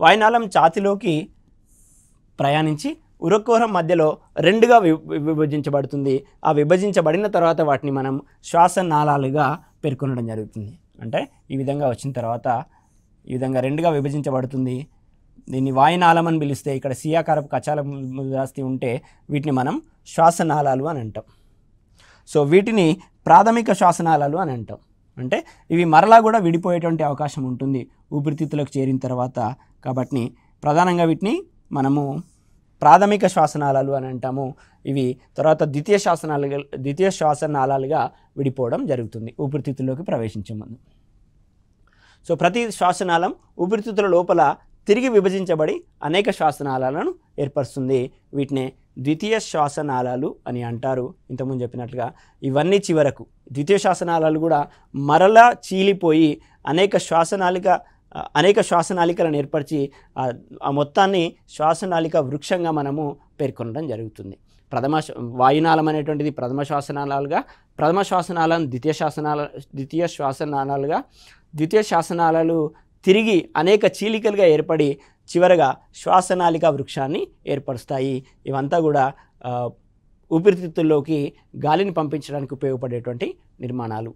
వాయునాళం ఛాతీలోకి ప్రయాణించి ఉరక్కుహరం మధ్యలో రెండుగా విభజించబడుతుంది. ఆ విభజించబడిన తర్వాత వాటిని మనం శ్వాసనాళాలుగా పేర్కొనడం జరుగుతుంది. అంటే ఈ విధంగా వచ్చిన తర్వాత ఈ విధంగా రెండుగా విభజించబడుతుంది. దీన్ని వాయునాళం అని పిలిస్తే, ఇక్కడ సియాకారపు కచాల జాస్తి ఉంటే వీటిని మనం శ్వాసనాళాలు అని అంటాం. సో వీటిని ప్రాథమిక శ్వాసనాళాలు అని అంటాం. అంటే ఇవి మరలా కూడా విడిపోయేటువంటి అవకాశం ఉంటుంది ఊపిరితిత్తులకు చేరిన తర్వాత. కాబట్టి ప్రధానంగా వీటిని మనము ప్రాథమిక శ్వాసనాళాలు అని అంటాము. ఇవి తర్వాత ద్వితీయ శ్వాసనాళాలుగా విడిపోవడం జరుగుతుంది ఊపిరితిత్తుల్లోకి ప్రవేశించే ముందు. సో ప్రతి శ్వాసనాళం ఊపిరితిత్తుల లోపల తిరిగి విభజించబడి అనేక శ్వాసనాళాలను ఏర్పరుస్తుంది. వీటినే ద్వితీయ శ్వాసనాళాలు అని అంటారు. ఇంతకుముందు చెప్పినట్లుగా ఇవన్నీ చివరకు ద్వితీయ శ్వాసనాళాలు కూడా మరలా చీలిపోయి అనేక శ్వాసనాళికలను ఏర్పరిచి ఆ మొత్తాన్ని శ్వాసనాళిక వృక్షంగా మనము పేర్కొనడం జరుగుతుంది. వాయునాళం అనేటువంటిది ప్రథమ శ్వాసనాళాలుగా, ప్రథమ శ్వాసనాళాలను ద్వితీయ శ్వాసనాళాలుగా, ద్వితీయ శ్వాసనాళాలు తిరిగి అనేక చీలికలుగా ఏర్పడి చివరగా శ్వాసనాళిక వృక్షాన్ని ఏర్పరుస్తాయి. ఇవంతా కూడా ఊపిరితిత్తుల్లోకి గాలిని పంపించడానికి ఉపయోగపడేటువంటి నిర్మాణాలు.